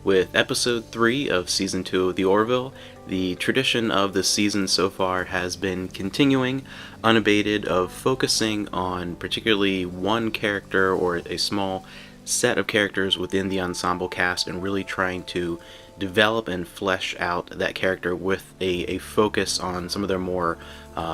with episode 3 of season 2 of the Orville. The tradition of the season so far has been continuing, unabated, of focusing on particularly one character or a small set of characters within the ensemble cast and really trying to develop and flesh out that character with a focus on some of their more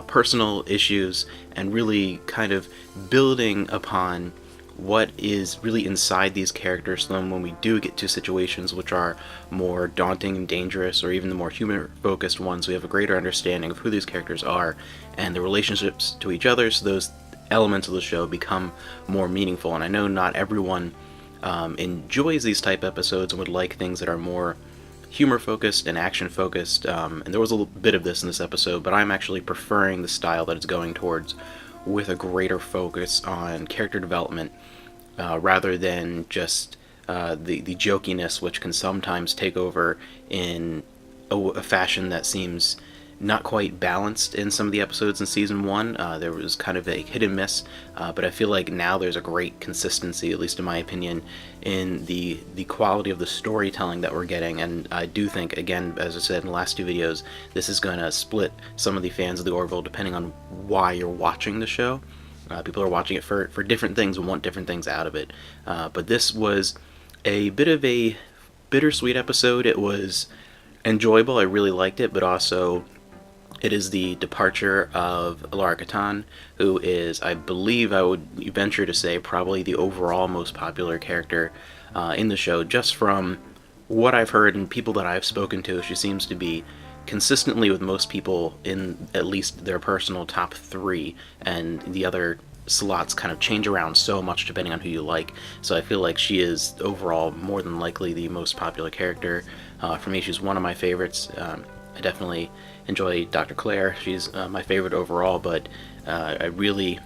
personal issues and really kind of building upon what is really inside these characters, so then when we do get to situations which are more daunting and dangerous, or even the more human-focused ones, we have a greater understanding of who these characters are and the relationships to each other, so those elements of the show become more meaningful. And I know not everyone enjoys these type episodes and would like things that are more humor-focused and action-focused, and there was a little bit of this in this episode, but I'm actually preferring the style that it's going towards, with a greater focus on character development rather than just the jokiness, which can sometimes take over in a fashion that seems not quite balanced in some of the episodes in season 1. There was kind of a hit and miss, but I feel like now there's a great consistency, at least in my opinion, in the quality of the storytelling that we're getting. And I do think, again, as I said in the last 2 videos, this is going to split some of the fans of the Orville depending on why you're watching the show. People are watching it for different things and want different things out of it. But this was a bit of a bittersweet episode. It was enjoyable, I really liked it, but also it is the departure of Alara Kitan, who is, I believe, I would venture to say, probably the overall most popular character in the show. Just from what I've heard and people that I've spoken to, she seems to be consistently with most people in at least their personal top 3, and the other slots kind of change around so much depending on who you like. So I feel like she is overall more than likely the most popular character. For me, she's one of my favorites. I definitely enjoy Dr. Claire. She's my favorite overall, but I really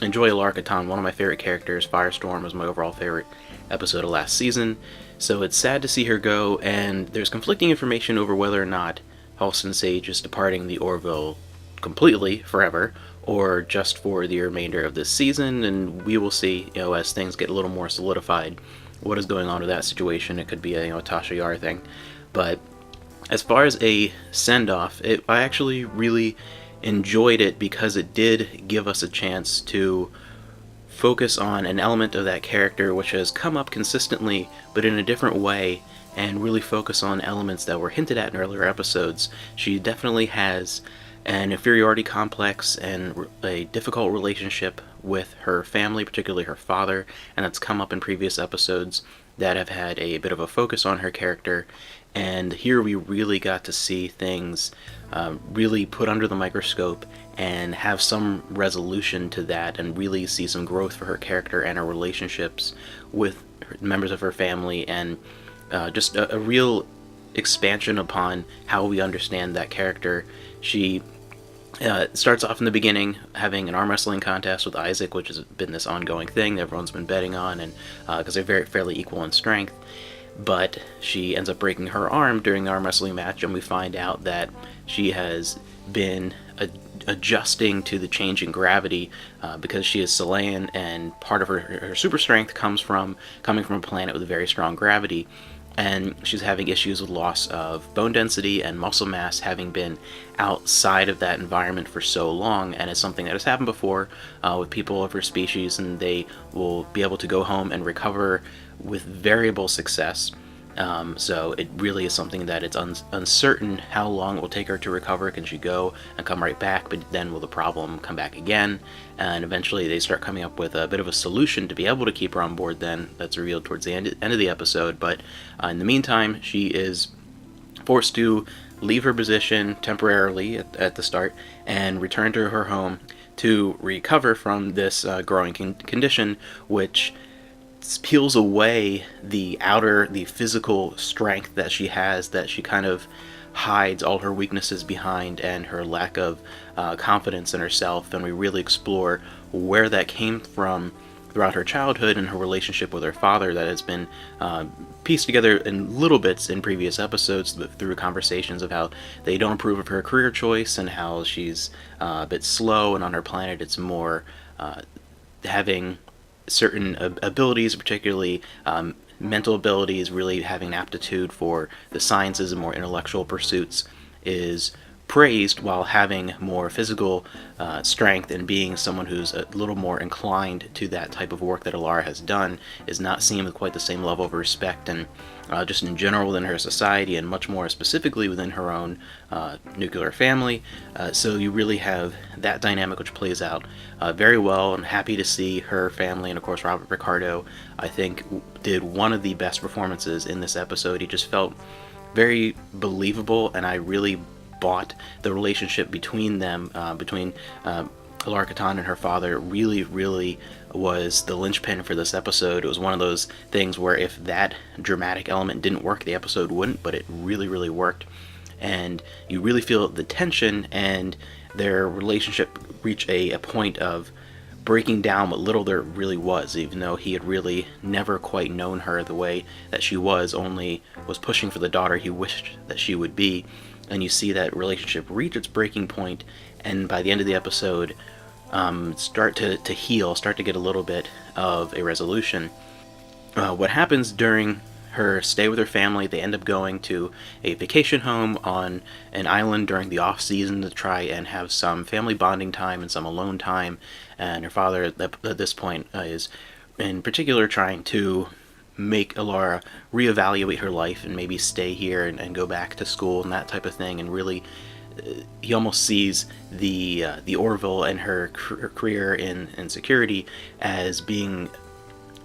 enjoy Alara Kitan, one of my favorite characters. Firestorm was my overall favorite episode of last season, so it's sad to see her go, and there's conflicting information over whether or not Halston Sage is departing the Orville completely, forever, or just for the remainder of this season, and we will see, as things get a little more solidified, what is going on with that situation. It could be a Tasha Yar thing, but as far as a send-off, I actually really enjoyed it because it did give us a chance to focus on an element of that character which has come up consistently, but in a different way, and really focus on elements that were hinted at in earlier episodes. She definitely has an inferiority complex and a difficult relationship with her family, particularly her father, and that's come up in previous episodes that have had a bit of a focus on her character. And here we really got to see things really put under the microscope and have some resolution to that, and really see some growth for her character and her relationships with members of her family, and just a real expansion upon how we understand that character. She starts off in the beginning having an arm wrestling contest with Isaac, which has been this ongoing thing that everyone's been betting on, and because they're fairly equal in strength. But she ends up breaking her arm during the arm wrestling match, and we find out that she has been adjusting to the change in gravity because she is Selayan, and part of her super strength coming from a planet with a very strong gravity, and she's having issues with loss of bone density and muscle mass, having been outside of that environment for so long. And it's something that has happened before with people of her species, and they will be able to go home and recover with variable success. So it really is something that it's uncertain how long it will take her to recover. Can she go and come right back, but then will the problem come back again? And eventually they start coming up with a bit of a solution to be able to keep her on board then. That's revealed towards the end of the episode. But in the meantime, she is forced to leave her position temporarily at the start and return to her home to recover from this growing condition, which peels away the physical strength that she has, that she kind of hides all her weaknesses behind, and her lack of confidence in herself. And we really explore where that came from throughout her childhood and her relationship with her father that has been pieced together in little bits in previous episodes through conversations of how they don't approve of her career choice, and how she's a bit slow, and on her planet it's more having certain abilities, particularly mental abilities, really having an aptitude for the sciences and more intellectual pursuits, is praised, while having more physical strength and being someone who's a little more inclined to that type of work that Alara has done is not seen with quite the same level of respect, and just in general within her society, and much more specifically within her own nuclear family. So you really have that dynamic, which plays out very well. I'm happy to see her family, and of course Robert Picardo, I think, did one of the best performances in this episode. He just felt very believable, and I really bought the relationship between them, between Alara Kitan and her father. Really was the linchpin for this episode. It was one of those things where if that dramatic element didn't work, the episode wouldn't, but it really worked. And you really feel the tension, and their relationship reach a point of breaking down what little there really was, even though he had really never quite known her the way that she was, only was pushing for the daughter he wished that she would be. And you see that relationship reach its breaking point, and by the end of the episode, start to heal, start to get a little bit of a resolution. What happens during her stay with her family, they end up going to a vacation home on an island during the off season to try and have some family bonding time and some alone time. And her father at this point is in particular trying to make Alara reevaluate her life and maybe stay here and go back to school and that type of thing. And really, he almost sees the Orville and her career in security as being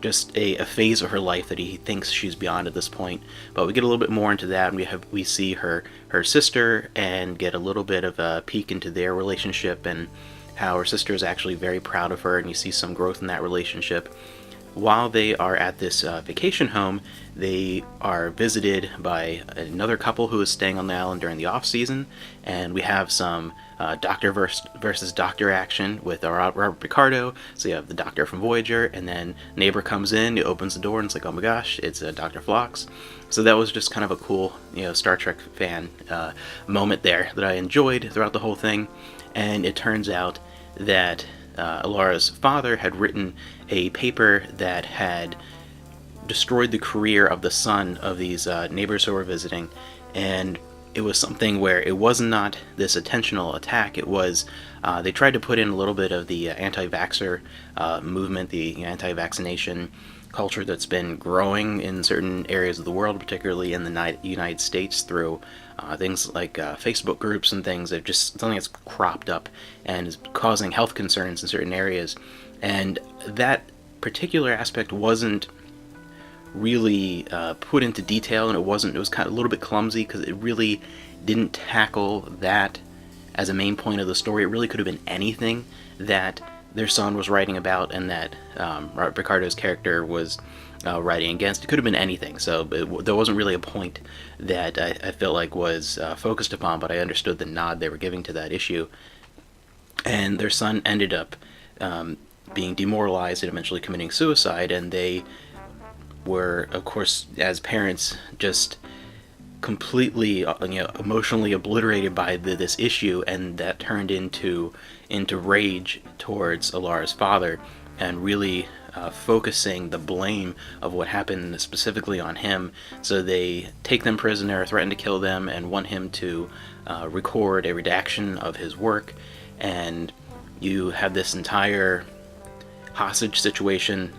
just a phase of her life that he thinks she's beyond at this point. But we get a little bit more into that, and we see her sister, and get a little bit of a peek into their relationship, and how her sister is actually very proud of her, and you see some growth in that relationship. While they are at this vacation home, they are visited by another couple who is staying on the island during the off season, and we have some doctor versus doctor action with Robert Picardo. So you have the doctor from Voyager, and then neighbor comes in, he opens the door, and it's like, oh my gosh, it's Dr. Phlox. So that was just kind of a cool, Star Trek fan moment there that I enjoyed throughout the whole thing. And it turns out that Alara's father had written a paper that had destroyed the career of the son of these neighbors who were visiting, and it was something where it was not this intentional attack. It was they tried to put in a little bit of the anti-vaxxer movement, the anti-vaccination culture that's been growing in certain areas of the world, particularly in the United States, through things like Facebook groups and things. They've just something that's cropped up and is causing health concerns in certain areas. And that particular aspect wasn't really put into detail, and it was kind of a little bit clumsy, because it really didn't tackle that as a main point of the story. It really could have been anything that their son was writing about, and that Robert Picardo's character was writing against. It could have been anything, so there wasn't really a point that I felt like was focused upon, but I understood the nod they were giving to that issue. And their son ended up being demoralized and eventually committing suicide, and they were, of course, as parents, just completely emotionally obliterated by this issue, and that turned into rage towards Alara's father, and really focusing the blame of what happened specifically on him. So they take them prisoner, threaten to kill them, and want him to record a redaction of his work. And you have this entire hostage situation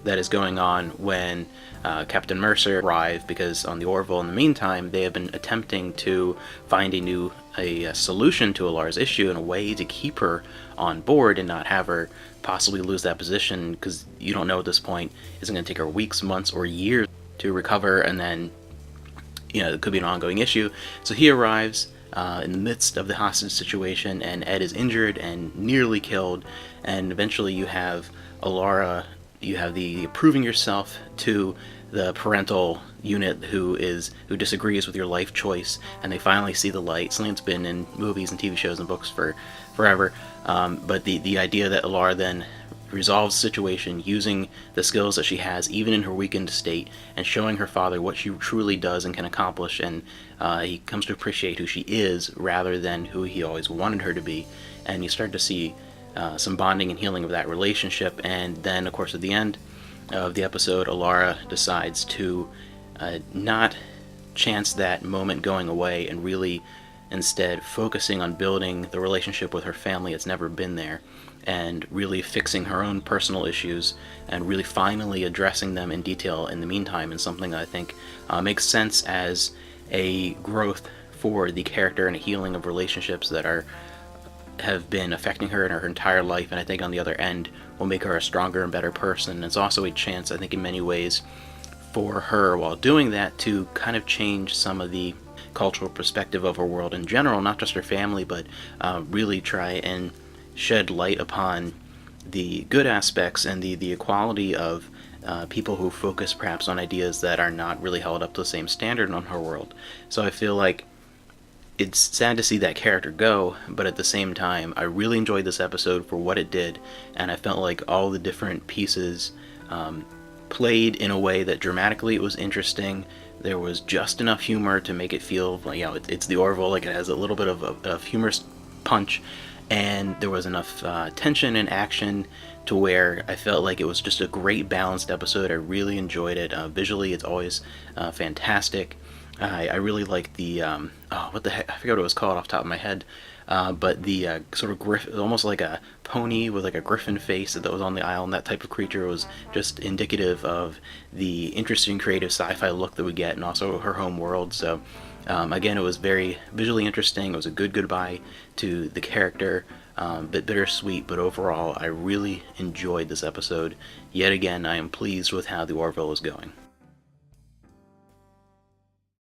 that is going on when Captain Mercer arrived, because on the Orville, in the meantime, they have been attempting to find a solution to Alara's issue, and a way to keep her on board and not have her possibly lose that position, because you don't know at this point, is it going to take her weeks, months, or years to recover, and then it could be an ongoing issue. So he arrives in the midst of the hostage situation, and Ed is injured and nearly killed, and eventually you have Alara, you have the proving yourself to the parental unit who disagrees with your life choice, and they finally see the light. Something that's been in movies and TV shows and books for forever, but the idea that Alara then resolves the situation using the skills that she has, even in her weakened state, and showing her father what she truly does and can accomplish, and he comes to appreciate who she is rather than who he always wanted her to be. And you start to see some bonding and healing of that relationship. And then, of course, at the end, of the episode, Alara decides to not chance that moment going away and really instead focusing on building the relationship with her family that's never been there, and really fixing her own personal issues and really finally addressing them in detail in the meantime, and something that I think makes sense as a growth for the character and a healing of relationships that have been affecting her in her entire life, and I think on the other end will make her a stronger and better person. It's also a chance, I think, in many ways for her while doing that to kind of change some of the cultural perspective of her world in general, not just her family, but really try and shed light upon the good aspects and the equality of people who focus perhaps on ideas that are not really held up to the same standard on her world. So I feel like it's sad to see that character go, but at the same time, I really enjoyed this episode for what it did, and I felt like all the different pieces played in a way that dramatically it was interesting. There was just enough humor to make it feel like, it's the Orville, like it has a little bit of a humorous punch, and there was enough tension and action to where I felt like it was just a great balanced episode. I really enjoyed it. Visually, it's always fantastic. I really like the what the heck, I forget what it was called off the top of my head, but the sort of almost like a pony with like a griffin face that was on the island. That type of creature was just indicative of the interesting creative sci-fi look that we get, and also her home world. So again, it was very visually interesting. It was a good goodbye to the character, bit bittersweet, but overall I really enjoyed this episode. Yet again, I am pleased with how the Orville is going.